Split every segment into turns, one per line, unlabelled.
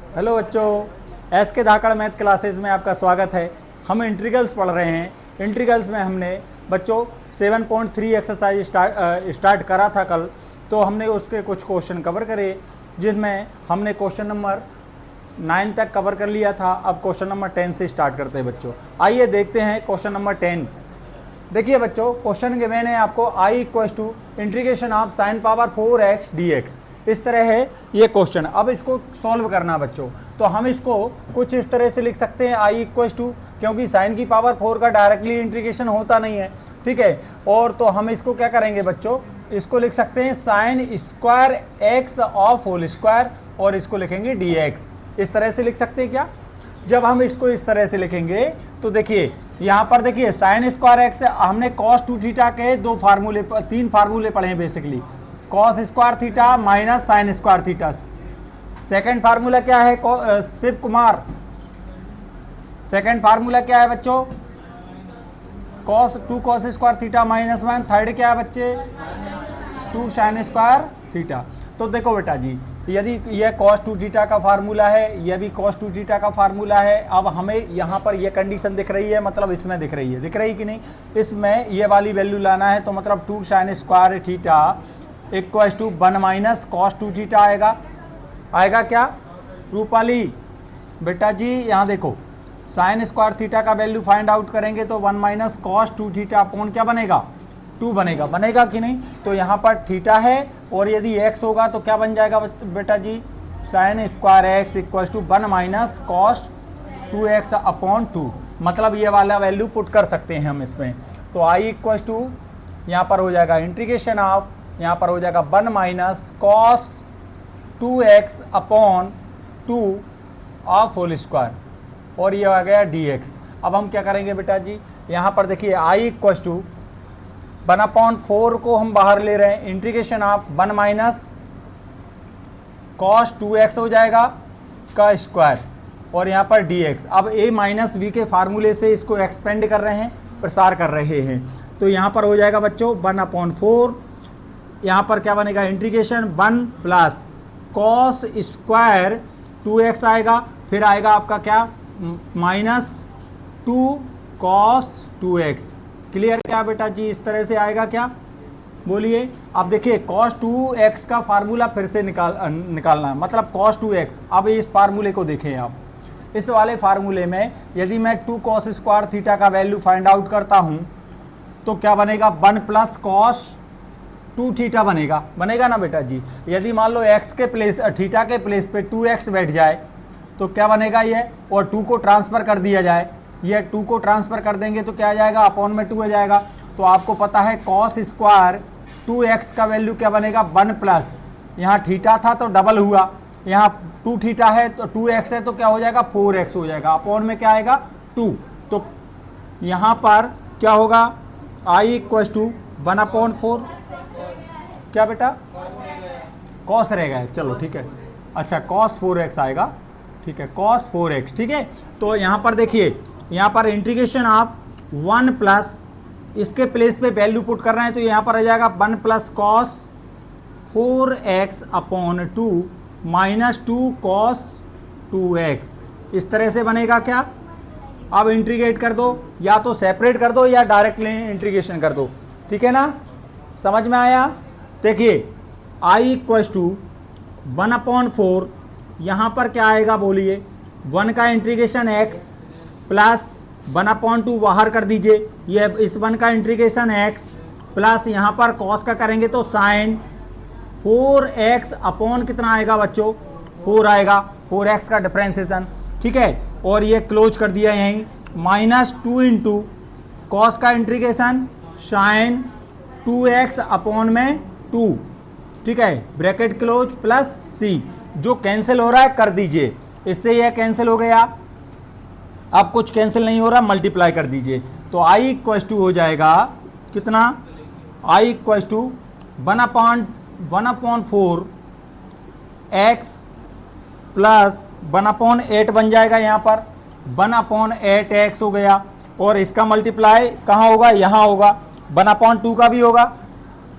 Hello बच्चों, S के धाकड़ math classes में आपका स्वागत है। हम इंटीग्रल्स पढ़ रहे हैं। इंटीग्रल्स में हमने बच्चों 7.3 एक्सरसाइज स्टार्ट करा था कल, तो हमने उसके कुछ क्वेश्चन कवर करे, जिसमें हमने क्वेश्चन नंबर 9 तक कवर कर लिया था। अब क्वेश्चन नंबर 10 से स्टार्ट करते हैं बच्चों। आइए देखते हैं क्वेश्चन नंबर 10। देखिए बच्चों, क्वेश्चन गिवन है आपको i equals to integration of sine power 4x dx। इस तरह है ये क्वेश्चन। अब इसको सॉल्व करना बच्चों, तो हम इसको कुछ इस तरह से लिख सकते हैं i इक्वल्स टू, क्योंकि साइन की पावर 4 का डायरेक्टली इंटीग्रेशन होता नहीं है, ठीक है। और तो हम इसको क्या करेंगे बच्चों, इसको लिख सकते हैं sine square x of whole square, और इसको लिखेंगे dx। इस तरह से लिख सकते हैं क्या? जब हम इसको इस तरह से लिखेंगे तो देखिए यहाँ पर देखिए साइन स्क्वायर एक्स, हमने कॉस 2 थीटा के तीन फार्मूले पढ़े हैं basically. Cos square theta minus sign square theta. Second formula क्या है शिव कुमार? सेकंड फार्मूला क्या है बच्चों? cos square theta minus 1। Third क्या है बच्चे? 2 साइन स्क्वायर थीटा। तो देखो बेटा जी, यदि यह cos 2 थीटा का फार्मूला है, यह भी cos 2 थीटा का फार्मूला है। अब हमें यहाँ पर यह कंडीशन दिख रही है, मतलब इसमें दिख रही है, दिख रही कि नहीं? इसमें ये वाली वैल्यू लाना है, तो मतलब 2 sine square theta equals to 1 minus cos 2 theta आएगा क्या रूपाली? बेटा जी यहाँ देखो, साइन स्क्वायर थीटा का वैल्यू फाइंड आउट करेंगे तो 1 माइनस cos 2 थीटा अपॉन क्या बनेगा? 2 बनेगा कि नहीं? तो यहाँ पर थीटा है, और यदि x होगा तो क्या बन जाएगा बेटा जी? Sine square X equals to 1 minus cos 2x upon 2। मतलब ये वाला वैल्यू पुट कर सकते हैं हम इसमें। तो i इक्वल्स टू यहाँ पर हो जाएगा इंटीग्रेशन ऑफ, यहाँ पर हो जाएगा 1 minus cos 2x upon 2 of whole square, और ये आ गया dx। अब हम क्या करेंगे बेटा जी, यहाँ पर देखिए i इक्वल्स टू 1/4 को हम बाहर ले रहे हैं, integration of 1 minus cos 2x हो जाएगा का स्क्वायर, और यहाँ पर dx। अब a माइनस v के फार्मूले से इसको एक्सपेंड कर रहे हैं, प्रसार कर रहे हैं। तो यहाँ पर हो जाएगा बच्चों 1/4, यहाँ पर क्या बनेगा? Integration 1 plus cos square 2x आएगा, फिर आएगा आपका क्या? Minus 2 cos 2x। क्लियर क्या बेटा जी? इस तरह से आएगा क्या, बोलिए। अब देखिए cos 2x का फार्मूला फिर से निकालना है, मतलब cos 2x। अब इस फार्मूले को देखें आप, इस वाले फार्मूले में यदि मैं 2 cos स्क्वायर थीटा का वैल्यू फाइंड आउट करता हूँ तो क्या बनेगा? 1 प्लस cos 2 थीटा बनेगा ना बेटा जी। यदि मान लो x के प्लेस, थीटा के प्लेस पे 2x बैठ जाए तो क्या बनेगा ये, और 2 को ट्रांसफ़र कर दिया जाए, ये 2 को ट्रांसफ़र कर देंगे तो क्या आ जाएगा? अपॉन में 2 आ जाएगा। तो आपको पता है cos स्क्वायर 2x का वैल्यू क्या बनेगा? 1 प्लस, यहाँ थीटा था तो डबल हुआ, यहाँ 2 थीटा है तो 2x है तो क्या हो जाएगा? 4x हो जाएगा। अपॉन में क्या आएगा? 2। तो यहाँ पर क्या होगा? i इक्वल्स टू 1/4 क्या बेटा? cos रहेगा, चलो ठीक है। अच्छा cos 4x आएगा, ठीक है, cos 4x, ठीक है। तो यहाँ पर देखिए, यहाँ पर इंटीग्रेशन आप 1 प्लस, इसके प्लेस पे वैल्यू पुट कर रहे हैं तो यहाँ पर आ जाएगा 1 plus cos 4x upon 2 minus 2 cos 2x। इस तरह से बनेगा क्या? अब इंटीग्रेट कर दो, या तो सेपरेट कर दो या डायरेक्टली इंटीग्रेशन कर दो, ठीक है ना? समझ में आया? देखिए i इक्वल्स टू 1/4, यहाँ पर क्या आएगा बोलिए? 1 का इंटीग्रेशन x प्लस 1/2 बाहर कर दीजिए, ये इस 1 का इंटीग्रेशन x प्लस यहाँ पर cos का करेंगे तो साइन 4x अपॉन कितना आएगा बच्चों? 4 आएगा, 4x का डिफ्रेंसिएशन, ठीक है। और ये क्लोज कर दिया यहीं, माइनस 2 इंटू कॉस का इंटीग्रेशन साइन 2x अपॉन में 2, ठीक है, ब्रैकेट क्लोज प्लस c। जो कैंसिल हो रहा है कर दीजिए, इससे यह कैंसिल हो गया। अब कुछ कैंसिल नहीं हो रहा, मल्टीप्लाई कर दीजिए। तो i इक्वल्स टू हो जाएगा कितना? i equals to 1/4 x plus 1/8 बन जाएगा, यहाँ पर 1/8 x हो गया, और इसका मल्टीप्लाई कहाँ होगा? यहाँ होगा। 1/2 का भी होगा,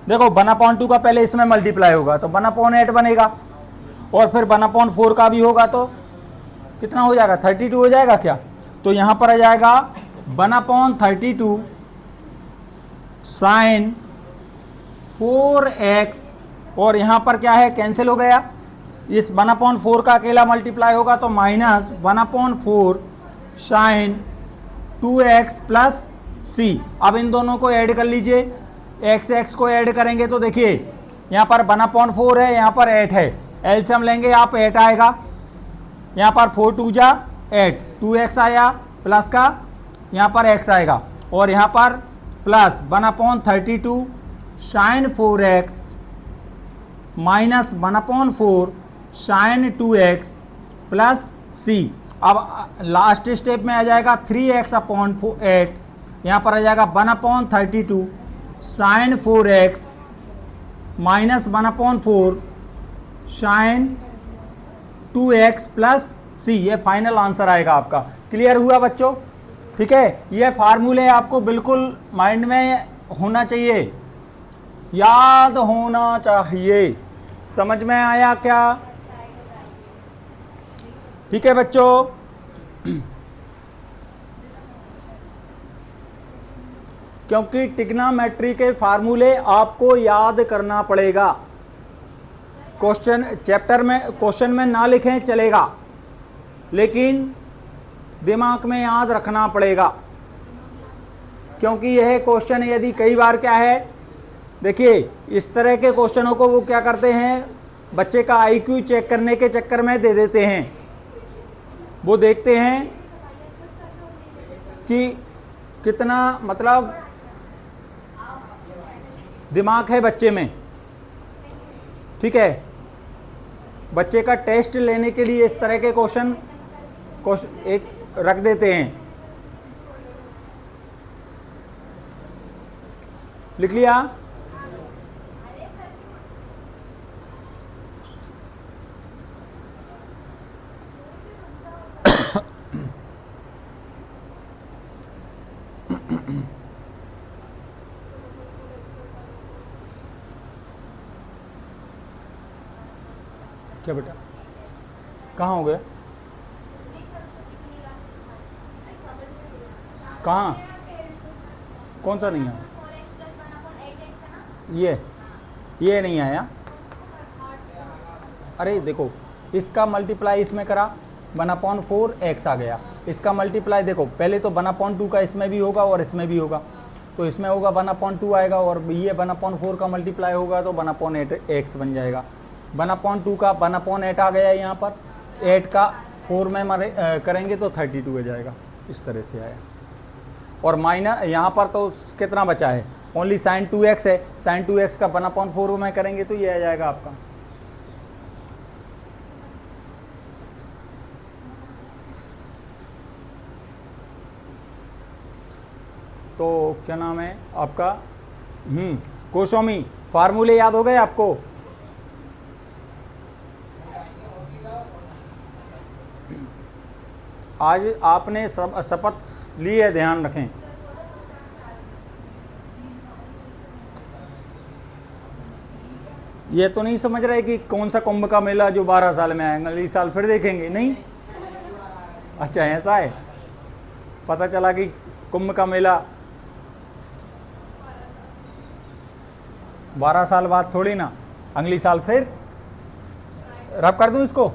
देखो 1/2 का पहले इसमें मल्टीप्लाई होगा तो 1/8 बनेगा, और फिर 1/4 का भी होगा तो कितना हो जाएगा, 32 हो जाएगा क्या? तो यहाँ पर आ जाएगा 1/32 साइन 4x, और यहाँ पर क्या है, कैंसिल हो गया। इस 1/4 का अकेला मल्टीप्लाई होगा तो minus 1/4 sine 2x plus c। अब इन दोनों को ऐड कर लीजिए, x को ऐड करेंगे तो देखिए यहाँ पर 1/4 है, यहाँ पर 8 है, एलसीएम लेंगे आप 8 आएगा, यहाँ पर 4 2 जा 8, 2x आया प्लस का यहाँ पर x आएगा, और यहाँ पर plus 1/32 sine 4x minus 1/4 sine 2x plus c। अब लास्ट स्टेप में आ जाएगा 3x/8, यहाँ पर आ जाएगा 1/32 sine 4x minus 1/4 sine 2x plus c। ये फाइनल आंसर आएगा आपका। क्लियर हुआ बच्चों? ठीक है, ये फार्मूले आपको बिल्कुल माइंड में होना चाहिए, याद होना चाहिए। समझ में आया क्या? ठीक है बच्चों, क्योंकि ट्रिग्नोमेट्री के फार्मूले आपको याद करना पड़ेगा। क्वेश्चन चैप्टर में क्वेश्चन में ना लिखें चलेगा, लेकिन दिमाग में याद रखना पड़ेगा, क्योंकि यह क्वेश्चन यदि कई बार क्या है, देखिए इस तरह के क्वेश्चनों को वो क्या करते हैं, बच्चे का आईक्यू चेक करने के चक्कर में दे देते हैं। वो देखते हैं कि कितना मतलब दिमाग है बच्चे में। ठीक है, बच्चे का टेस्ट लेने के लिए इस तरह के क्वेश्चन एक रख देते हैं। लिख लिया? क्या बेटा, कहाँ हो गए? कहाँ? कौन सा नहीं आया? ये नहीं आया। अरे देखो, इसका मल्टीप्लाई इसमें करा 1/4x आ गया। इसका मल्टीप्लाई देखो, पहले तो 1/2 का इसमें भी होगा और इसमें भी होगा, तो इसमें होगा 1/2 आएगा, और ये 1/4 का मल्टीप्लाई होगा तो 1/8x बन जाएगा। 1/2 का 1/8 आ गया यहाँ पर, 8 का 4 में करेंगे तो 32 हो जाएगा। इस तरह से आया। और माइनस यहाँ पर तो कितना बचा है, ओनली साइन 2x है, साइन 2x का 1/4 में करेंगे तो ये आ जाएगा आपका। तो क्या नाम है आपका? कोशोमी। फार्मूले याद हो गए आपको? आज आपने सब शपथ ली है, ध्यान रखें। ये तो नहीं समझ रहे कि कौन सा कुंभ का मेला जो 12 साल में आएगा, अगले साल फिर देखेंगे? नहीं, अच्छा ऐसा है। पता चला कि कुंभ का मेला 12 साल बाद थोड़ी ना, अगली साल फिर। रब कर दूं इसको?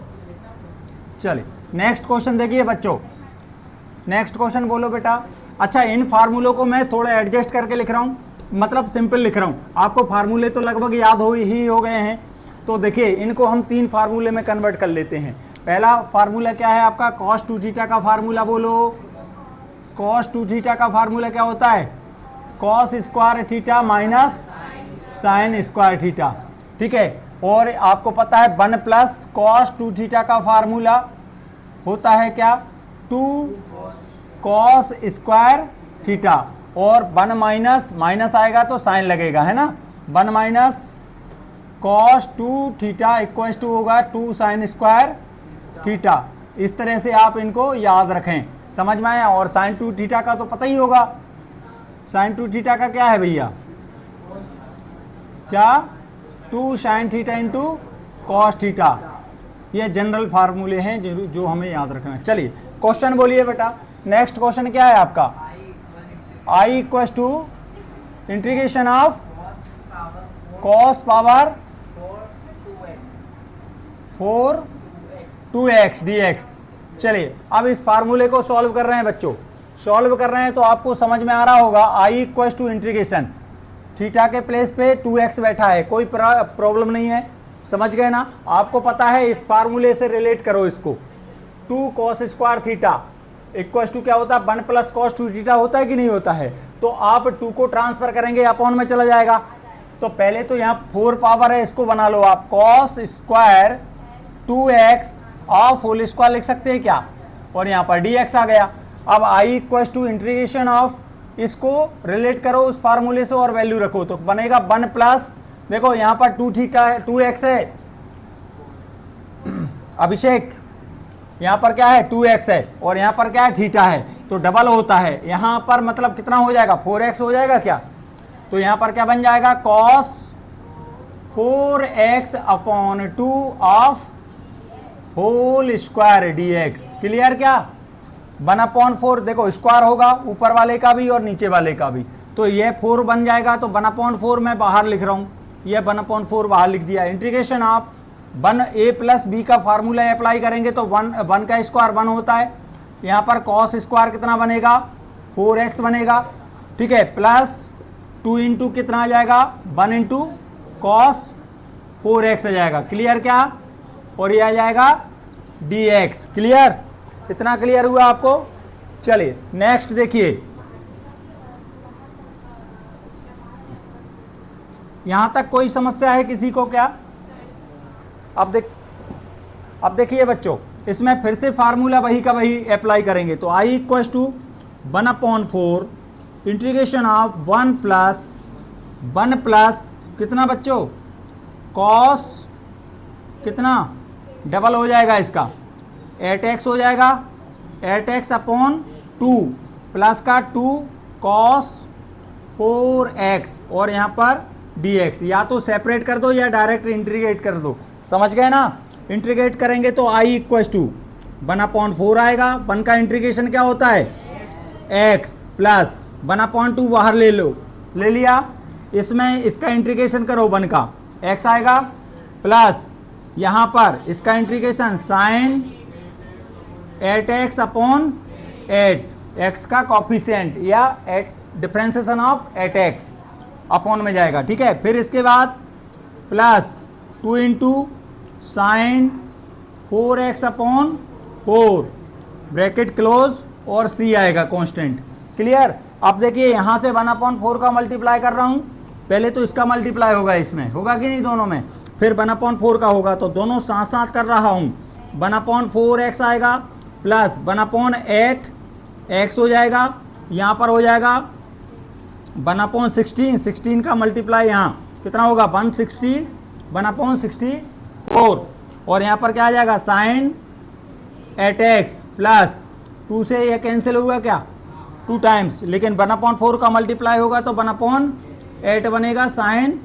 चलिए नेक्स्ट क्वेश्चन देखिए बच्चों। नेक्स्ट क्वेश्चन बोलो बेटा। अच्छा, इन फार्मूलों को मैं थोड़ा एडजस्ट करके लिख रहा हूँ, मतलब सिंपल लिख रहा हूँ। आपको फार्मूले तो लगभग याद हो गए हैं, तो देखिए इनको हम 3 फार्मूले में कन्वर्ट कर लेते हैं। पहला फार्मूला क्या है आपका? cos 2θ का फार्मूला बोलो। cos 2θ का फार्मूला क्या होता है? cos square theta minus sign square theta. ठीक है, और आपको पता है 1 प्लस cos 2θ का फार्मूला होता है क्या? 2 cos स्क्वायर थीटा, और 1 माइनस माइनस आएगा तो साइन लगेगा, है ना। 1 माइनस cos 2θ इक्वल टू होगा 2 साइन स्क्वायर थीटा। इस तरह से आप इनको याद रखें, समझ में आया। और साइन 2θ का तो पता ही होगा, साइन 2θ का क्या है भैया? क्या? 2 sine theta into cos theta. ये जनरल फार्मूले हैं जो हमें याद रखना है। चलिए क्वेश्चन बोलिए बेटा, नेक्स्ट क्वेश्चन क्या है आपका? I equal to integration of cos power 4 2x dx। चलिए अब इस फार्मूले को सॉल्व कर रहे हैं बच्चों, सॉल्व कर रहे हैं तो आपको समझ में आ रहा होगा I equal to integration, theta के प्लेस पे 2x बैठा है, कोई प्रॉब्लम नहीं है, समझ गए ना? आपको पता है इस फार्मूले से रिलेट करो इसको, 2 cos square theta equal to क्या होता है? 1 प्लस कॉस 2 थीटा होता है कि नहीं होता है? तो आप 2 को ट्रांसफर करेंगे अपॉन में चला जाएगा। तो पहले तो यहाँ 4 पावर है, इसको बना लो आप, cos square 2x of whole square लिख सकते हैं क्या? और यहाँ पर dx आ गया। अब I equal to integration of, इसको रिलेट करो उस फार्मूले से और वैल्यू रखो तो बनेगा 1 प्लस, देखो यहाँ पर 2 थीटा है, 2x है अभिषेक, यहाँ पर क्या है? 2x है और यहाँ पर क्या है? थीटा है, तो डबल होता है। यहाँ पर मतलब कितना हो जाएगा? 4x हो जाएगा क्या? तो यहाँ पर क्या बन जाएगा? cos 4x upon 2 of whole square dx। Clear क्या? 1/4, देखो स्क्वायर होगा ऊपर वाले का भी और नीचे वाले का भी, तो ये 4 बन जाएगा, तो 1/4 मैं बाहर लिख रहा हूँ, ये 1/4 बाहर लिख दिया। इंटीग्रेशन आप 1a प्लस बी का फार्मूला अप्लाई करेंगे तो 1 का स्क्वायर 1 होता है, यहाँ पर cos स्क्वायर कितना बनेगा? 4x बनेगा, ठीक है, प्लस 2 इंटू कितना आ जाएगा? 1 इंटू cos 4x आ जाएगा। क्लियर क्या? और ये आ जाएगा dx। क्लियर? इतना क्लियर हुआ आपको? चलिए नेक्स्ट देखिए, यहां तक कोई समस्या है किसी को क्या? अब देखिए बच्चों, इसमें फिर से फार्मूला वही का वही अप्लाई करेंगे, तो I equal to 1/4 integration of 1 plus कितना बच्चों? cos कितना? डबल हो जाएगा इसका, 8x हो जाएगा, 8x अपॉन 2 प्लस का 2 cos 4x और यहाँ पर dx, या तो सेपरेट कर दो या डायरेक्ट इंटीग्रेट कर दो, समझ गए ना? इंटीग्रेट करेंगे तो I इक्वल टू 1/4 आएगा, 1 का इंटीग्रेशन क्या होता है? x प्लस 1/2 बाहर ले लो, ले लिया, इसमें इसका इंटीग्रेशन करो 1 का, x आएगा, प्लस यहाँ पर इसका integration sine 8x upon 8, x का कॉफिशिएंट या डिफरेंशिएशन ऑफ 8x अपॉन में जाएगा, ठीक है। फिर इसके बाद plus 2 into sine 4x upon 4 bracket close और c आएगा कांस्टेंट। क्लियर? अब देखिए यहाँ से 1/4 का मल्टीप्लाई कर रहा हूँ, पहले तो इसका मल्टीप्लाई होगा, इसमें होगा कि नहीं दोनों में, फिर 1/4 का होगा, तो दोनों साथ साथ कर रहा हूँ। 1/4x आएगा प्लस 1/8 x हो जाएगा, यहाँ पर हो जाएगा 1/16, 16 का मल्टीप्लाई यहाँ कितना होगा? 160 1/64 और यहाँ पर क्या आ जाएगा? साइन 8x प्लस 2 से यह कैंसिल होगा क्या? 2 टाइम्स, लेकिन 1/4 का मल्टीप्लाई होगा तो 1/8 बनेगा साइन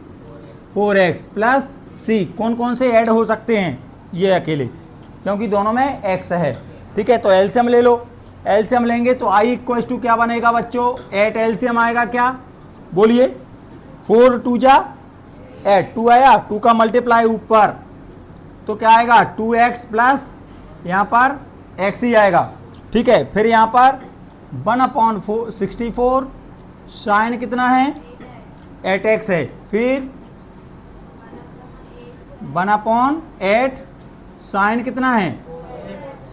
4x प्लस c। कौन कौन से ऐड हो सकते हैं? ये अकेले, क्योंकि दोनों में x है, ठीक है। तो एलसीएम ले लो, एलसीएम लेंगे तो I इक्वल टू क्या बनेगा बच्चों? 8 एलसीएम आएगा क्या? बोलिए, 4 2 जा 8, 2 आया, 2 का मल्टीप्लाई ऊपर तो क्या आएगा? 2x प्लस यहाँ पर x ही आएगा, ठीक है। फिर यहाँ पर 1/64 साइन कितना है? 8x है, फिर 1/8 साइन कितना है?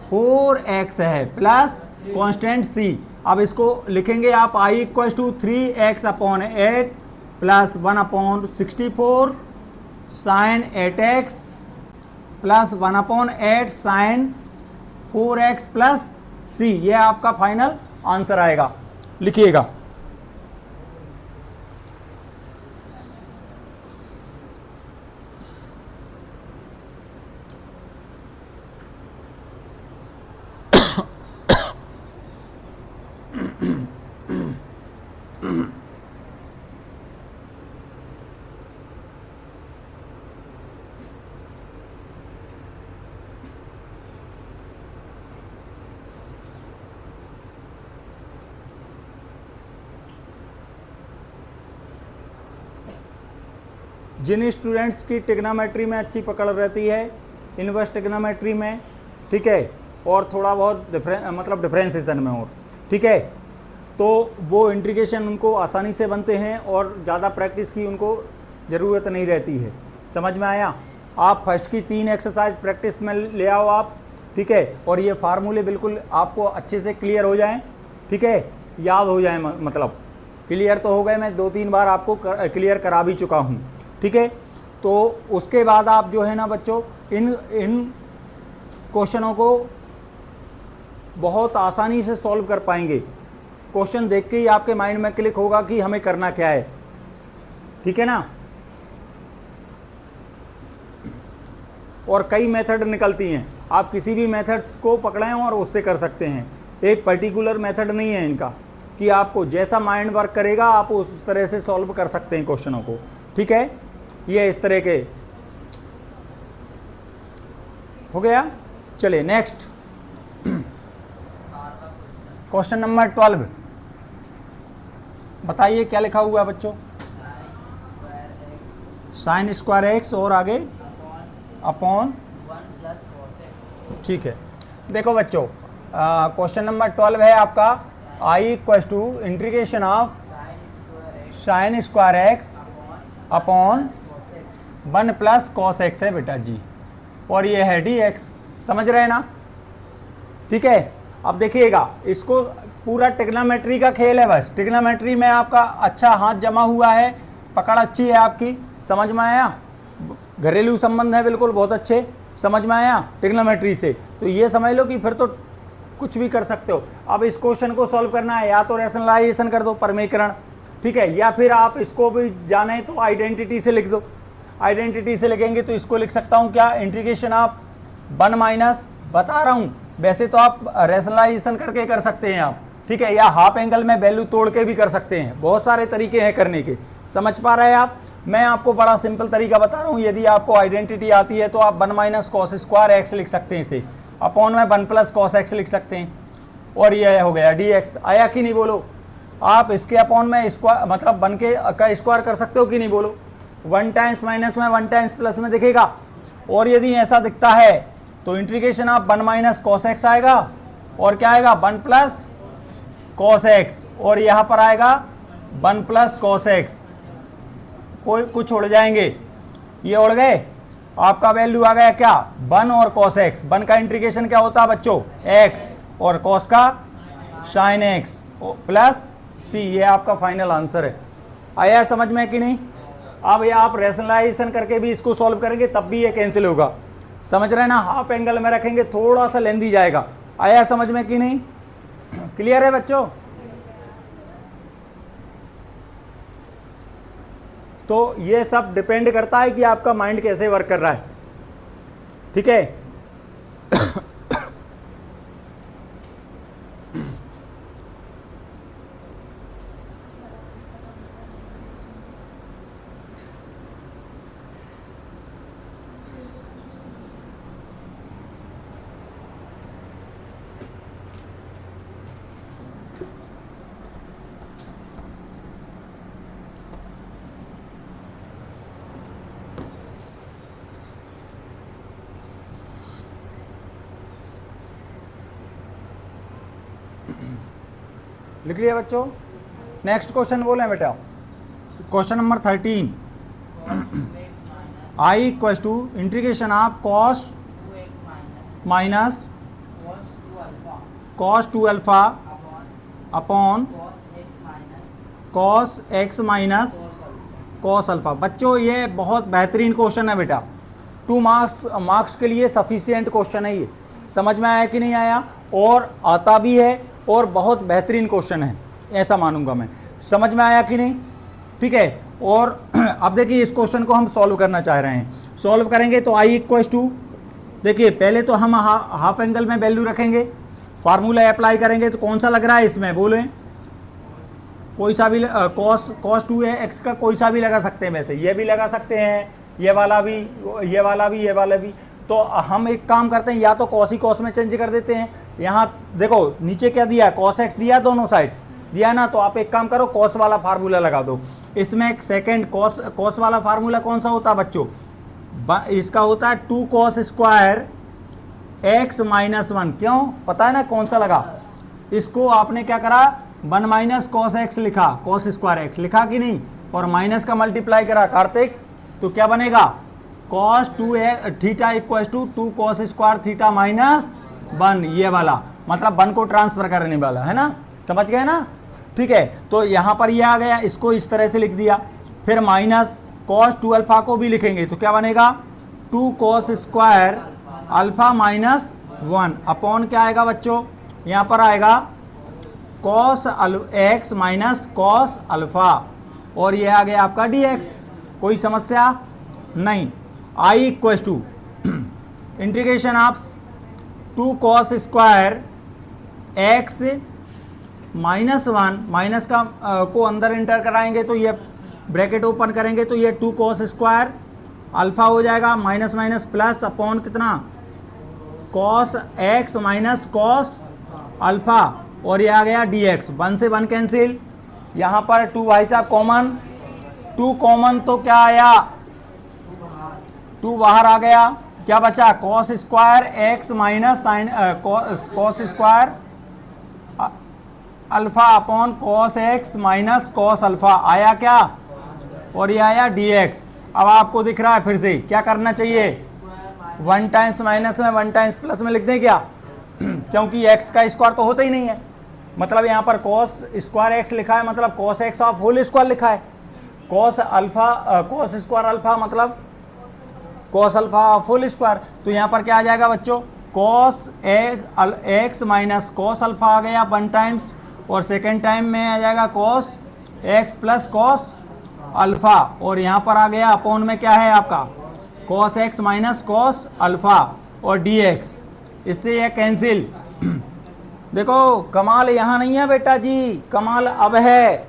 4x है प्लस कांस्टेंट c। अब इसको लिखेंगे आप I equal to 3x upon 8 plus 1/64 sine 8x plus 1/8 sine 4x plus c। ये आपका फाइनल आंसर आएगा, लिखिएगा। जिन स्टूडेंट्स की ट्रिग्नोमेट्री में अच्छी पकड़ रहती है, इनवर्स ट्रिग्नोमेट्री में, ठीक है, और थोड़ा बहुत मतलब डिफरेंशिएशन में, और ठीक है, तो वो इंटीग्रेशन उनको आसानी से बनते हैं और ज़्यादा प्रैक्टिस की उनको ज़रूरत नहीं रहती है। समझ में आया? आप फर्स्ट की 3 एक्सरसाइज प्रैक्टिस में ले आओ आप, ठीक है, और ये फार्मूले बिल्कुल आपको अच्छे से क्लियर हो जाएं, ठीक है, याद हो जाए, मतलब क्लियर तो हो गए, मैं 2-3 बार आपको क्लियर करा भी चुका हूँ, ठीक है। तो उसके बाद आप जो है ना बच्चों, इन क्वेश्चनों को बहुत आसानी से सॉल्व कर पाएंगे। क्वेश्चन देख के ही आपके माइंड में क्लिक होगा कि हमें करना क्या है, ठीक है ना। और कई मेथड निकलती हैं, आप किसी भी मेथड को पकड़ें और उससे कर सकते हैं। एक पर्टिकुलर मेथड नहीं है इनका कि आपको जैसा माइंड वर्क करेगा आप उस तरह से सॉल्व कर सकते हैं क्वेश्चनों को, ठीक है। ये इस तरह के हो गया। चलिए नेक्स्ट, क्वेश्चन नंबर 12 बताइए क्या लिखा हुआ है बच्चों। साइन स्क्वायर एक्स और आगे अपॉन, ठीक है। देखो बच्चों, क्वेश्चन नंबर 12 है आपका I equal to integration of sine square X upon 1 plus cos X है बेटा जी, और ये है डी एक्स। समझ रहे हैं ना, ठीक है। अब देखिएगा, इसको पूरा ट्रिग्नोमेट्री का खेल है, बस ट्रिग्नोमेट्री में आपका अच्छा हाथ जमा हुआ है, पकड़ अच्छी है आपकी, समझ में आया। घरेलू संबंध है बिल्कुल बहुत अच्छे, समझ में आया ट्रिग्नोमेट्री से। तो ये समझ लो कि फिर तो कुछ भी कर सकते हो। अब इस क्वेश्चन को सॉल्व करना है, या तो रैशनलाइजेशन कर दो, परमीकरण, ठीक है, या फिर आप इसको भी जाने तो आइडेंटिटी से लिख दो। आइडेंटिटी से लिखेंगे तो इसको लिख सकता हूँ क्या, इंटीग्रेशन आप 1 माइनस, बता रहा हूँ वैसे तो आप रैशनलाइजेशन करके कर सकते हैं आप, ठीक है, या हाफ एंगल में वैल्यू तोड़ के भी कर सकते हैं। बहुत सारे तरीके हैं करने के, समझ पा रहे हैं आप। मैं आपको बड़ा सिंपल तरीका बता रहा हूँ। यदि आपको आइडेंटिटी आती है तो आप 1 माइनस कॉस स्क्वायर एक्स लिख सकते हैं, इसे अपॉन में 1 प्लस कॉस एक्स लिख सकते हैं, और ये हो गया डी एक्स। आया कि नहीं बोलो। आप इसके अपॉन में स्क्वायर मतलब 1 का स्क्वायर कर सकते हो कि नहीं बोलो। 1 टाइम्स माइनस में 1 टाइम्स प्लस में दिखेगा, और यदि ऐसा दिखता है तो integration of 1 minus cos x आएगा, और क्या आएगा 1 प्लस कॉस एक्स, और यहाँ पर आएगा 1 प्लस कॉस एक्स। कोई कुछ उड़ जाएंगे, ये उड़ गए, आपका वैल्यू आ गया क्या 1 और कॉस एक्स। 1 का इंटीग्रेशन क्या होता है बच्चों एक्स, और कॉस का साइन एक्स प्लस सी, ये आपका फाइनल आंसर है। आया समझ में कि नहीं। अब ये आप रैशनलाइजेशन करके भी इसको सॉल्व करेंगे तब भी ये कैंसिल होगा, समझ रहे हैं ना। हाफ एंगल में रखेंगे थोड़ा सा लेंदी जाएगा। आया समझ में कि नहीं, क्लियर है बच्चों। तो ये सब डिपेंड करता है कि आपका माइंड कैसे वर्क कर रहा है, ठीक है। लिख लिया बच्चों। नेक्स्ट क्वेश्चन बोले बेटा, question number 13 I equal to integration of cos minus cos 2 alpha upon cos x minus cos alpha. बच्चों ये बहुत बेहतरीन क्वेश्चन है बेटा, 2 मार्क्स के लिए सफिशिएंट क्वेश्चन है ये। समझ में आया कि नहीं आया, और आता भी है और बहुत बेहतरीन क्वेश्चन है, ऐसा मानूंगा मैं। समझ में आया कि नहीं, ठीक है। और अब देखिए इस क्वेश्चन को हम सॉल्व करना चाह रहे हैं। सॉल्व करेंगे तो आई इक्वल टू, देखिए पहले तो हम हाफ एंगल में वैल्यू रखेंगे, फार्मूला अप्लाई करेंगे। तो कौन सा लग रहा है इसमें बोलें, कोई सा भी, कॉस 2 है एक्स का कोई सा भी लगा सकते हैं। वैसे ये भी लगा सकते हैं, ये वाला भी, ये वाला भी, ये वाला भी। तो हम एक काम करते हैं, या तो कॉस ही कॉस में चेंज कर देते हैं। यहाँ देखो नीचे क्या दिया है, कॉस एक्स दिया है दोनों साइड, दिया ना, तो आप एक काम करो, कॉस वाला फार्मूला लगा दो। इसमें एक सेकेंड कॉस वाला फार्मूला कौन सा होता है बच्चों? इसका होता है 2 cos स्क्वायर x माइनस 1। क्यों पता है ना कौन सा लगा? इसको आपने क्या करा, 1 माइनस कॉस एक्स लिखा, कॉस स्क्वायर एक्स लिखा कि नहीं, और माइनस का मल्टीप्लाई करा कार्तिक, तो क्या बनेगा, cos 2 theta equal to 2 cos square theta minus 1, ये वाला मतलब 1 को ट्रांसफर करने वाला है ना, समझ गए ना? ठीक है, तो यहाँ पर ये आ गया, इसको इस तरह से लिख दिया। फिर माइनस कॉस 2 अल्फा को भी लिखेंगे तो क्या बनेगा, 2 cos square alpha minus 1 upon क्या आएगा बच्चों, यहाँ पर आएगा cos x minus cos alpha, और ये आ गया आपका dx। कोई समस्या नहीं। I equal to integration of 2 cos square x minus 1, minus का को अंदर इंटर कराएंगे तो ये ब्रैकेट ओपन करेंगे तो ये 2 cos स्क्वायर अल्फा हो जाएगा, माइनस माइनस प्लस अपॉन कितना, cos x minus cos alpha, और ये आ गया dx। 1 से 1 कैंसिल, यहाँ पर 2 भाई साहब कॉमन, 2 कॉमन तो क्या आया, 2 बाहर आ गया, क्या बचा, cos square x minus sine cos square alpha upon cos x minus cos alpha आया क्या, और ये आया dx। अब आपको दिख रहा है, फिर से क्या करना चाहिए, 1 टाइम्स माइनस में 1 टाइम्स प्लस में लिख दें क्या, क्योंकि x का स्क्वायर तो होता ही नहीं है, मतलब यहाँ पर कॉस स्क्वायर एक्स लिखा है, मतलब cos x of whole square लिखा है, cos alpha cos square alpha मतलब cos alpha of whole square. तो यहाँ पर क्या आ जाएगा बच्चों, cos x minus cos alpha आ गया 1 टाइम्स, और सेकेंड टाइम में आ जाएगा cos x plus cos alpha, और यहाँ पर आ गया अपॉन में क्या है आपका, cos x minus cos alpha और dx। इससे यह कैंसिल। देखो कमाल यहाँ नहीं है बेटा जी, कमाल अब है,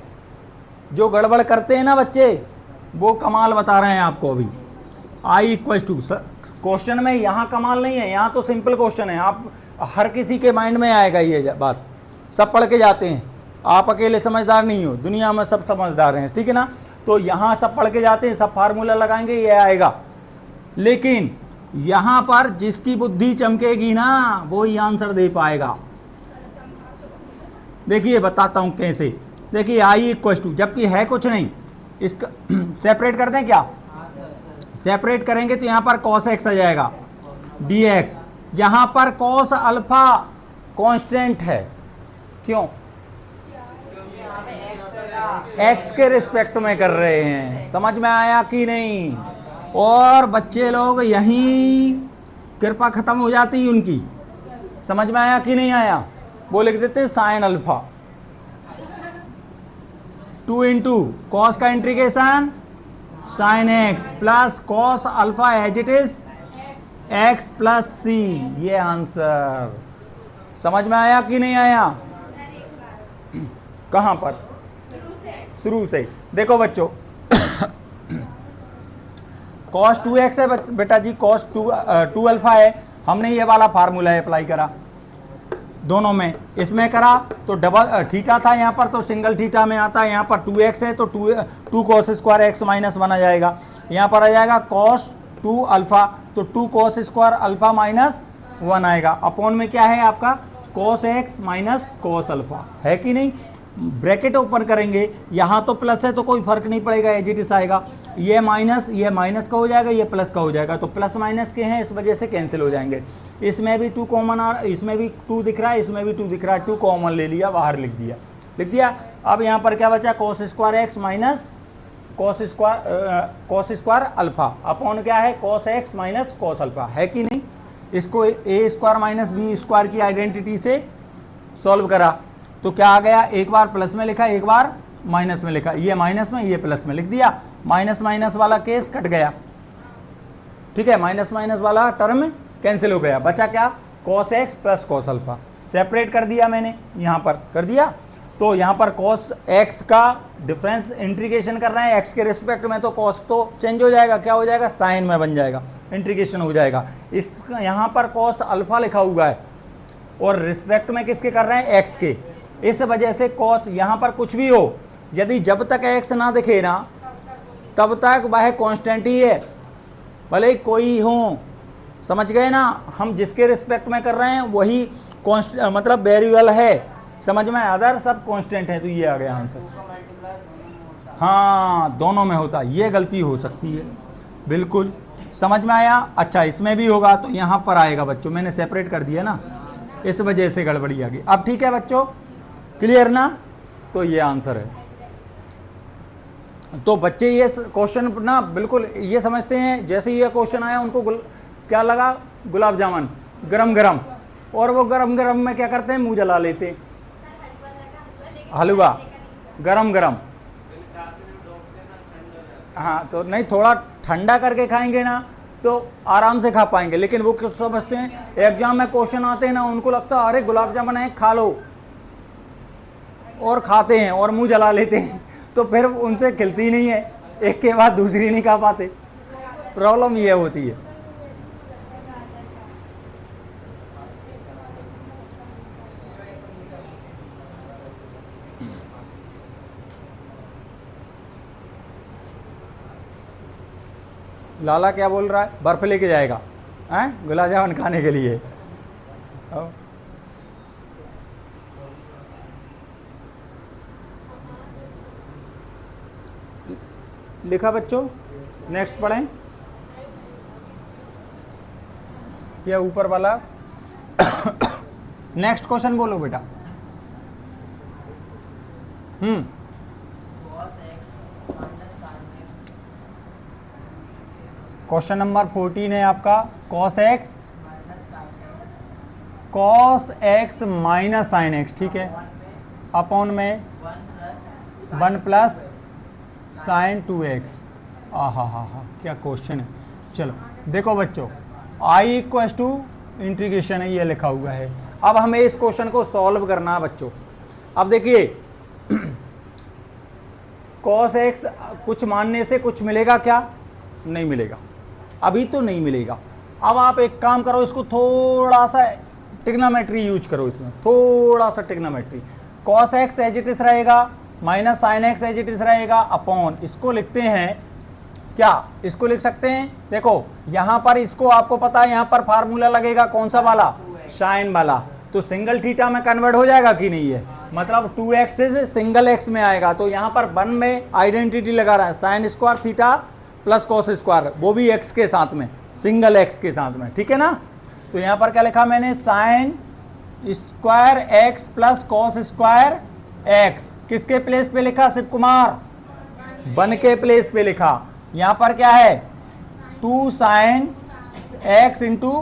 जो गड़बड़ करते हैं ना बच्चे वो कमाल बता रहे हैं आपको अभी। आई इक्वल टू, क्वेश्चन में यहाँ कमाल नहीं है, यहाँ तो सिंपल क्वेश्चन है, आप हर किसी के माइंड में आएगा ये बात, सब पढ़ के जाते हैं, आप अकेले समझदार नहीं हो, दुनिया में सब समझदार हैं, ठीक है ना? तो यहाँ सब पढ़ के जाते हैं, सब फार्मूला लगाएंगे ये आएगा, लेकिन यहाँ पर जिसकी बुद्धि चमकेगी ना वो ही आंसर दे पाएगा। देखिए बताता हूँ कैसे, देखिए आई इक्वल टू, जबकि है कुछ नहीं, इसका सेपरेट कर दें क्या, सेपरेट करेंगे तो यहाँ पर कॉस एक्स आ जाएगा dx, यहाँ पर कॉस अल्फा कांस्टेंट है, क्यों, एक्स के रिस्पेक्ट में कर रहे हैं, समझ में आया कि नहीं? और बच्चे लोग यहीं कृपा खत्म हो जाती है उनकी, समझ में आया कि नहीं आया? वो लिख देते साइन अल्फा 2 इंटू कॉस का integration sine x plus cos alpha as it is x plus C, ये आंसर। समझ में आया कि नहीं आया? कहां पर, शुरू से देखो बच्चों, cos 2x है बेटा जी, cos 2 अल्फा है, हमने ये वाला फार्मूला अप्लाई करा दोनों में, इसमें करा तो डबल थीटा था यहाँ पर, तो सिंगल थीटा में आता है, यहाँ पर 2x है तो 2 cos स्क्वायर एक्स माइनस 1 आ जाएगा, यहाँ पर आ जाएगा cos 2 अल्फा, तो 2 cos स्क्वायर अल्फा माइनस 1 आएगा, अपॉन में क्या है आपका cos x minus cos alpha, है कि नहीं? ब्रैकेट ओपन करेंगे, यहाँ तो प्लस है तो कोई फर्क नहीं पड़ेगा, एज इट इज आएगा, ये माइनस का हो जाएगा, ये प्लस का हो जाएगा, तो प्लस माइनस के हैं इस वजह से कैंसिल हो जाएंगे। इसमें भी 2 कॉमन आ, इसमें भी 2 दिख रहा है, इसमें भी 2 दिख रहा है, 2 कॉमन ले लिया, बाहर लिख दिया। अब यहाँ पर क्या बचा, cos square x minus cos square alpha upon क्या है, cos x minus cos alpha, है कि नहीं? इसको ए स्क्वायर माइनस बी स्क्वायर की आइडेंटिटी से सॉल्व करा तो क्या आ गया, एक बार प्लस में लिखा, एक बार माइनस में लिखा, ये माइनस में ये प्लस में लिख दिया, माइनस माइनस वाला केस कट गया, ठीक है, माइनस माइनस वाला टर्म कैंसिल हो गया, बचा क्या, cos x plus cos alpha, separate कर दिया मैंने, यहाँ पर कर दिया, तो यहाँ पर cos x का डिफरेंस इंटीग्रेशन कर रहे हैं x के रिस्पेक्ट में, तो cos तो चेंज हो जाएगा, क्या हो जाएगा, साइन में बन जाएगा, इंटीग्रेशन हो जाएगा, इस यहाँ पर cos अल्फा लिखा हुआ है और रिस्पेक्ट में किसके कर रहे हैं, x के, इस वजह से कॉस यहाँ पर कुछ भी हो, यदि जब तक एक्स ना दिखे ना तब तक वह कांस्टेंट ही है, भले कोई हो। समझ गए ना, हम जिसके रिस्पेक्ट में कर रहे हैं वही कांस्टेंट मतलब वेरिएबल है, समझ में, अदर सब कांस्टेंट है। तो ये आ गया आंसर। हाँ दोनों में होता, ये गलती हो सकती है, बिल्कुल समझ में आया। अच्छा इसमें भी होगा तो यहाँ पर आएगा बच्चों, मैंने सेपरेट कर दिया ना, इस वजह से गड़बड़ी आ गई। अब ठीक है बच्चों, क्लियर ना, तो ये आंसर है। तो बच्चे ये क्वेश्चन ना बिल्कुल ये समझते हैं, जैसे ये क्वेश्चन आया उनको क्या लगा, गुलाब जामुन गरम गरम, और वो गरम गरम में क्या करते हैं, मुंह जला लेते हैं। हलवा गरम गरम, हाँ तो नहीं, थोड़ा ठंडा करके खाएंगे ना तो आराम से खा पाएंगे। लेकिन वो कुछ समझते हैं, एग्जाम में क्वेश्चन आते हैं ना, उनको लगता है अरे गुलाब जामुन है खा लो, और खाते हैं और मुंह जला लेते हैं, तो फिर उनसे खिलती नहीं है, एक के बाद दूसरी नहीं खा पाते। प्रॉब्लम ये होती है। लाला क्या बोल रहा है, बर्फ लेके जाएगा हैं गुलाब जामुन खाने के लिए। लिखा बच्चों, नेक्स्ट पढ़ें, ये ऊपर वाला। नेक्स्ट क्वेश्चन बोलो बेटा। क्वेश्चन नंबर 14 है आपका, cos x minus sine x, ठीक है, अपॉन में 1 प्लस साइन 2x। हा क्या क्वेश्चन है। चलो देखो बच्चों, आई इक्वल्स टू इंटीग्रेशन है, ये लिखा हुआ है। अब हमें इस क्वेश्चन को सॉल्व करना है बच्चों। अब देखिए कॉस एक्स कुछ मानने से कुछ मिलेगा क्या, नहीं मिलेगा, अभी तो नहीं मिलेगा। अब आप एक काम करो, इसको थोड़ा सा ट्रिग्नोमेट्री यूज करो, इसमें थोड़ा सा trigonometry. Cos x as it is रहेगा, minus sine x as it is रहेगा, अपॉन इसको लिखते हैं क्या, इसको लिख सकते हैं। देखो यहां पर इसको आपको पता है, यहां पर फार्मूला लगेगा कौन सा वाला, साइन वाला, तो सिंगल थीटा में कन्वर्ट हो जाएगा कि नहीं है, मतलब 2x से सिंगल x में आएगा। तो यहां पर 1 में आइडेंटिटी लगा रहा है, sign square theta plus cos square, वो भी x के साथ में, सिंगल x के साथ में, ठीक है ना। तो यहां पर क्या लिखा मैंने, sine square x plus cos square x, किसके प्लेस पे लिखा, शिव कुमार, 1 के प्लेस पे लिखा। यहां पर क्या है, 2 sine x into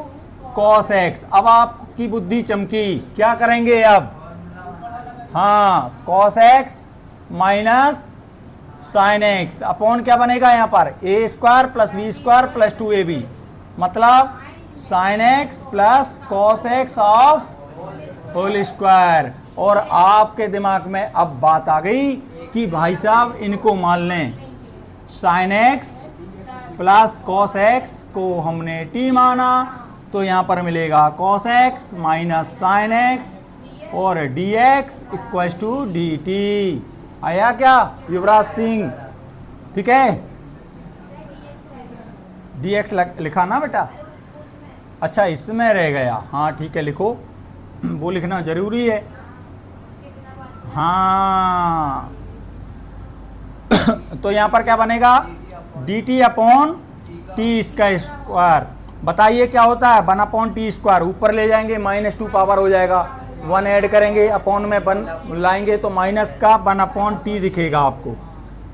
cos x. अब आपकी बुद्धि चमकी, क्या करेंगे अब, हाँ cos x minus sine x upon क्या बनेगा यहाँ पर, a square plus b square plus 2ab, मतलब sine x plus cos x of whole square. और आपके दिमाग में अब बात आ गई कि भाई साहब इनको मान लें, sine x plus cos x को हमने टी माना, तो यहां पर मिलेगा cos x minus sine x और d x equal to d t. आया क्या युवराज सिंह, ठीक है, डी एक्स लिखा ना बेटा, अच्छा इसमें रह गया, हाँ ठीक है लिखो, वो लिखना जरूरी है, हाँ। तो यहां पर क्या बनेगा, डी टी अपॉन टी इसका स्क्वायर, बताइए क्या होता है, 1 अपॉन टी स्क्वायर, ऊपर ले जाएंगे -2 पावर हो जाएगा, 1 ऐड करेंगे, अपॉन में 1 लाएंगे तो माइनस का 1 अपॉन टी दिखेगा आपको,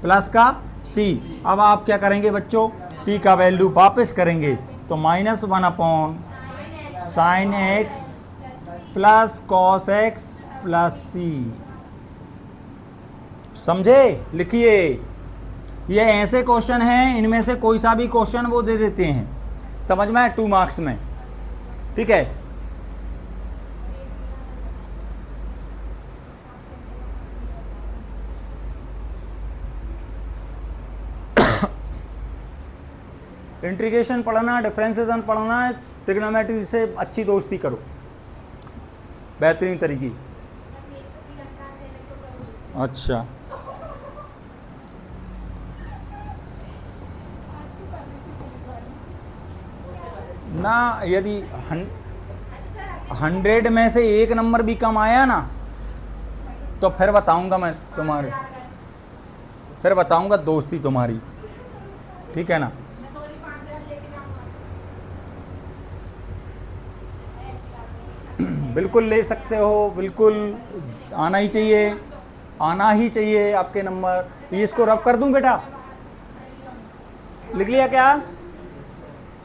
प्लस का सी। अब आप क्या करेंगे बच्चों, टी का वैल्यू वापस करेंगे, तो -1 upon sine x plus cos x plus C. समझे, लिखिए, ये ऐसे क्वेश्चन हैं, इनमें से कोई सा भी क्वेश्चन वो दे देते हैं, समझ में, 2 मार्क्स में, ठीक है। इंटीग्रेशन पढ़ना, डिफरेंशिएशन पढ़ना है, ट्रिग्नोमेट्री से अच्छी दोस्ती करो, बेहतरीन तरीके। अच्छा, ना यदि 100 में से एक नंबर भी कम आया ना तो फिर बताऊंगा मैं तुम्हारे, फिर बताऊंगा दोस्ती तुम्हारी, ठीक है ना। बिल्कुल ले सकते हो, बिल्कुल आना ही चाहिए, आना ही चाहिए आपके नंबर। ये इसको रब कर दूं बेटा, लिख लिया क्या?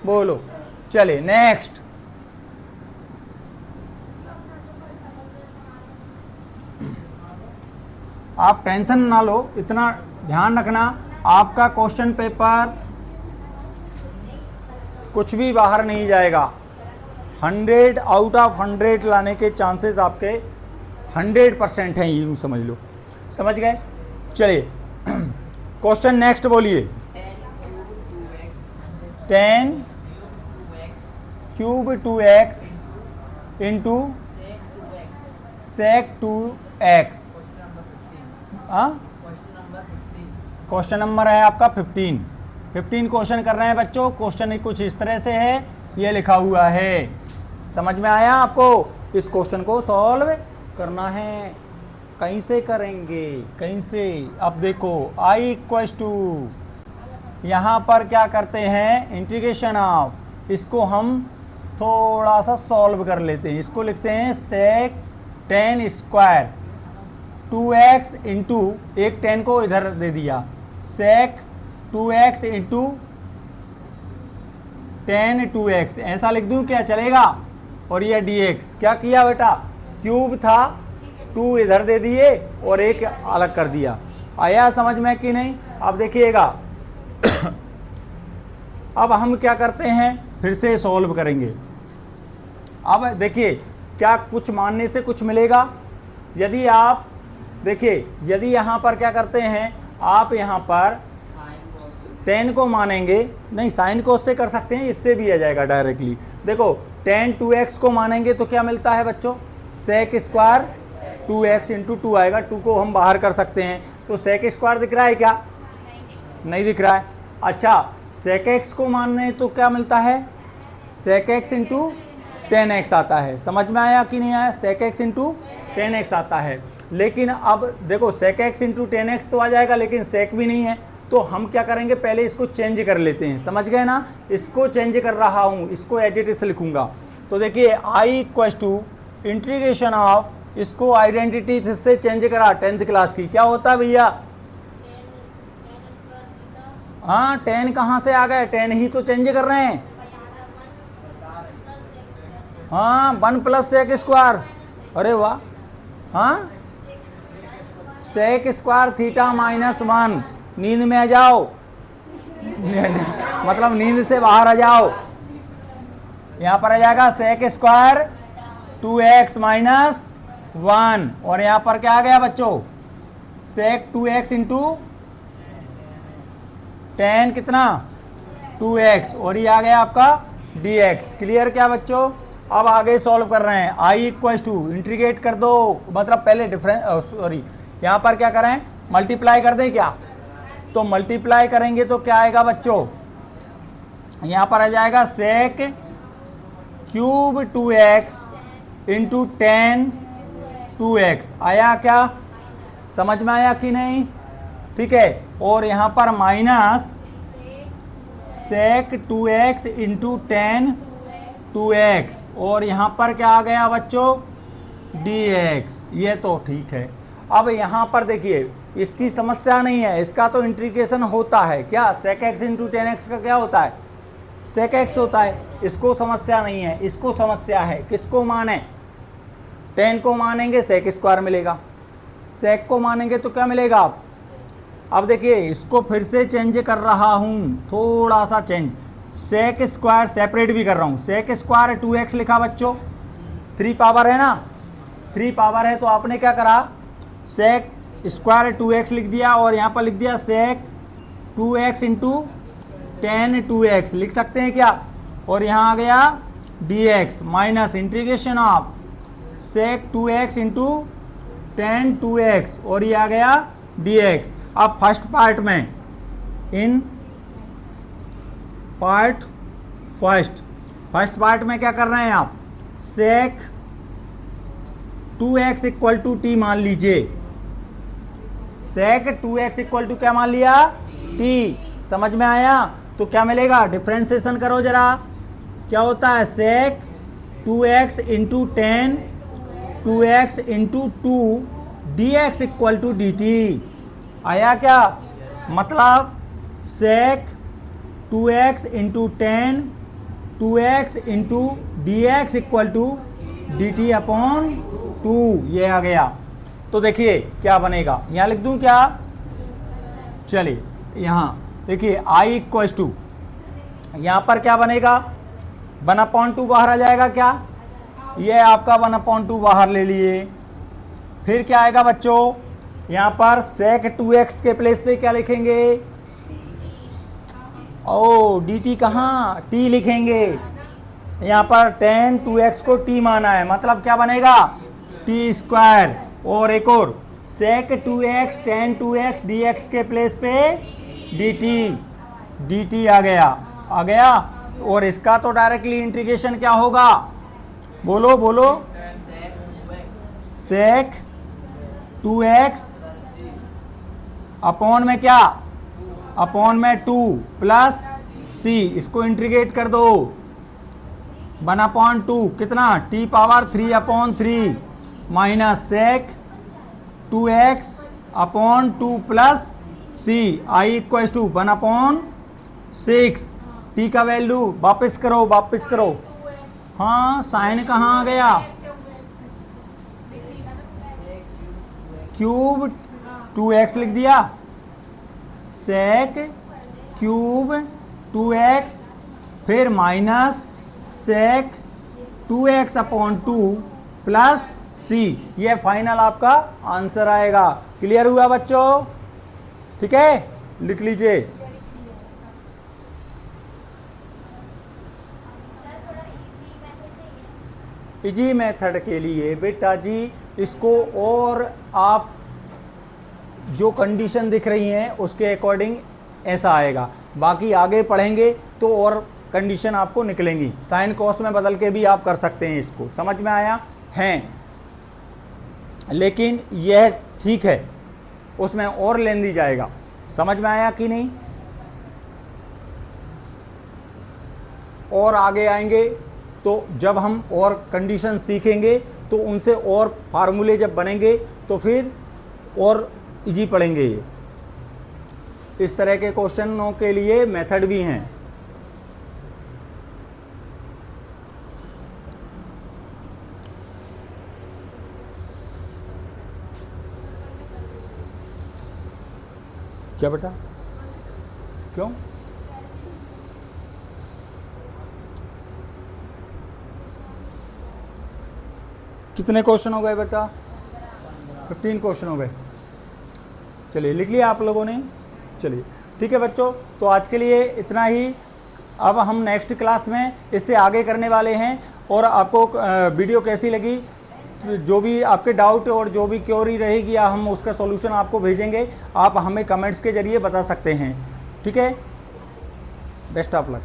बोलो, चले नेक्स्ट। आप टेंशन ना लो, इतना ध्यान रखना, आपका क्वेश्चन पेपर कुछ भी बाहर नहीं जाएगा। 100 आउट ऑफ 100 लाने के चांसेस आपके 100% हैं, यूँ समझ लो। समझ गए? चलिए क्वेश्चन नेक्स्ट बोलिए। 10 cube 2x into sec 2x। Question number है आपका 15 क्वेश्चन कर रहे हैं बच्चों। क्वेश्चन कुछ इस तरह से है, ये लिखा हुआ है। समझ में आया आपको? इस क्वेश्चन को सॉल्व करना है। कहीं से करेंगे, कहीं से। अब देखो i इक्वल्स टू, यहाँ पर क्या करते हैं, इंटीग्रेशन ऑफ, इसको हम थोड़ा सा सॉल्व कर लेते हैं। इसको लिखते हैं सेक 10 स्क्वायर 2x इंटू, एक 10 को इधर दे दिया, सेक 2x इंटू 10 2x, ऐसा लिख दूं क्या, चलेगा? और ये dx क्या किया बेटा, क्यूब था, 2 इधर दे दिए और एक अलग कर दिया। आया समझ में कि नहीं? अब देखिएगा अब हम क्या करते हैं, फिर से सॉल्व करेंगे। अब देखिए क्या कुछ मानने से कुछ मिलेगा। यदि आप देखिए, यदि यहाँ पर क्या करते हैं, आप यहाँ पर 10 को मानेंगे, नहीं साइन को उससे कर सकते हैं, इससे भी आ जाएगा डायरेक्टली। देखो 10 2x को मानेंगे तो क्या मिलता है बच्चों, सेक स्क्वायर 2x इंटू 2 आएगा। 2 को हम बाहर कर सकते हैं, तो सेक स्क्वायर दिख रहा है क्या? नहीं दिख रहा है। अच्छा, सेक x को मानने तो क्या मिलता है, सेक x इंटू 10x आता है। समझ में आया कि नहीं आया? सेक x इंटू 10x आता है। लेकिन अब देखो सेक x इंटू 10x तो आ जाएगा, लेकिन सेक भी नहीं है, तो हम क्या करेंगे, पहले इसको चेंज कर लेते हैं। समझ गए ना? इसको चेंज कर रहा हूँ, इसको एज इट इज लिखूंगा। तो देखिए i equals to integration of, इसको आइडेंटिटी से चेंज करा 10th क्लास की, क्या होता है भैया? हाँ 10 कहाँ से आ गए, 10 ही तो चेंज कर रहे हैं। हाँ 1 प्लस सेक स्क्वायर, अरे वाह। हाँ सेक स्क्वायर थीटा माइनस 1, नींद में आ जाओ मतलब नींद से बाहर आ जाओ। यहाँ पर आ जाएगा सेक स्क्वायर 2x माइनस 1, और यहाँ पर क्या आ गया बच्चों, सेक 2x इंटू 10 कितना 2x, और ये आ गया आपका dx। क्लियर क्या बच्चों? अब आगे सॉल्व कर रहे हैं। i इक्वल्स टू इंटीग्रेट कर दो, मतलब पहले डिफरेंस, सॉरी यहाँ पर क्या करें, मल्टीप्लाई कर दें क्या? तो मल्टीप्लाई करेंगे तो क्या आएगा बच्चों, यहाँ पर आ जाएगा सेक क्यूब 2x इंटू 10 2x। आया क्या? समझ में आया कि नहीं? ठीक है। और यहाँ पर minus sec 2x into 10 2x, और यहाँ पर क्या आ गया बच्चों, dx। ये तो ठीक है। अब यहाँ पर देखिए इसकी समस्या नहीं है, इसका तो इंटीग्रेशन होता है। क्या सेक x इंटू 10x का क्या होता है, सेक x होता है। इसको समस्या नहीं है, इसको समस्या है। किसको माने, 10 को मानेंगे सेक स्क्वायर मिलेगा, सेक को मानेंगे तो क्या मिलेगा। अब देखिए इसको फिर से चेंज कर रहा हूँ, थोड़ा सा चेंज, सेक स्क्वायर सेपरेट भी कर रहा हूँ। सेक स्क्वायर 2x लिखा बच्चों, 3 पावर है ना, 3 पावर है, तो आपने क्या करा, सेक स्क्वायर 2x लिख दिया, और यहाँ पर लिख दिया सेक 2x इंटू 10 2x लिख सकते हैं क्या। और यहाँ आ गया dx minus integration of sec 2x into tan 2x और ये आ गया dx। अब फर्स्ट पार्ट में इन पार्ट फर्स्ट पार्ट में क्या कर रहे हैं आप, sec 2x equal to T मान लीजिए, sec 2x इक्वल टू क्या मान लिया, t। समझ में आया? तो क्या मिलेगा, डिफ्रेंसिएशन करो जरा, क्या होता है sec 2x into tan 2x into 2 dx equal to dt। आया क्या? मतलब sec 2x into tan 2x into dx equal to dt upon 2, ये आ गया। तो देखिए क्या बनेगा, यहाँ लिख दूं क्या, चलिए यहाँ देखिए i इक्वल टू, यहाँ पर क्या बनेगा, 1/2 बाहर आ जाएगा क्या, ये आपका 1/2 बाहर ले लिए। फिर क्या आएगा बच्चों, यहाँ पर sec 2x के प्लेस पे क्या लिखेंगे, ओ dt कहाँ, t लिखेंगे। यहाँ पर tan 2x को t माना है, मतलब क्या बनेगा t स्क्वायर। और एक और sec 2x tan 2x dx के प्लेस पे dt आ गया। और इसका तो डायरेक्टली इंटीग्रेशन क्या होगा, बोलो बोलो, sec 2x अपॉन में क्या, अपॉन में 2 प्लस c, इसको इंटीग्रेट कर दो, 1/2 कितना, t power 3/3 minus sec 2x upon 2 plus c, i equal to 1/6। t का वैल्यू वापस करो, हाँ साइन कहाँ आ गया, क्यूब 2x लिख दिया, sec क्यूब 2x फिर minus sec 2x upon 2 plus c, ये फाइनल आपका आंसर आएगा। क्लियर हुआ बच्चों? ठीक है, लिख लीजिए। इजी मेथड के लिए बेटा जी इसको और आप जो कंडीशन दिख रही हैं उसके अकॉर्डिंग ऐसा आएगा, बाकी आगे पढ़ेंगे तो और कंडीशन आपको निकलेंगी। साइन कॉस में बदल के भी आप कर सकते हैं, इसको समझ में आया है, लेकिन यह ठीक है, उसमें और लेन दी जाएगा। समझ में आया कि नहीं? और आगे आएंगे तो जब हम और कंडीशन सीखेंगे तो उनसे और फार्मूले जब बनेंगे तो फिर और इजी पढ़ेंगे। ये इस तरह के क्वेश्चनों के लिए मेथड भी हैं। क्या बेटा, क्यों? कितने क्वेश्चन हो गए बेटा? 15 क्वेश्चन हो गए। चलिए लिख लिया आप लोगों ने। चलिए ठीक है बच्चों, तो आज के लिए इतना ही। अब हम नेक्स्ट क्लास में इससे आगे करने वाले हैं। और आपको वीडियो कैसी लगी, जो भी आपके डाउट और जो भी क्वेरी रहेगी हम उसका सॉल्यूशन आपको भेजेंगे, आप हमें कमेंट्स के जरिए बता सकते हैं। ठीक है, बेस्ट ऑफ लक।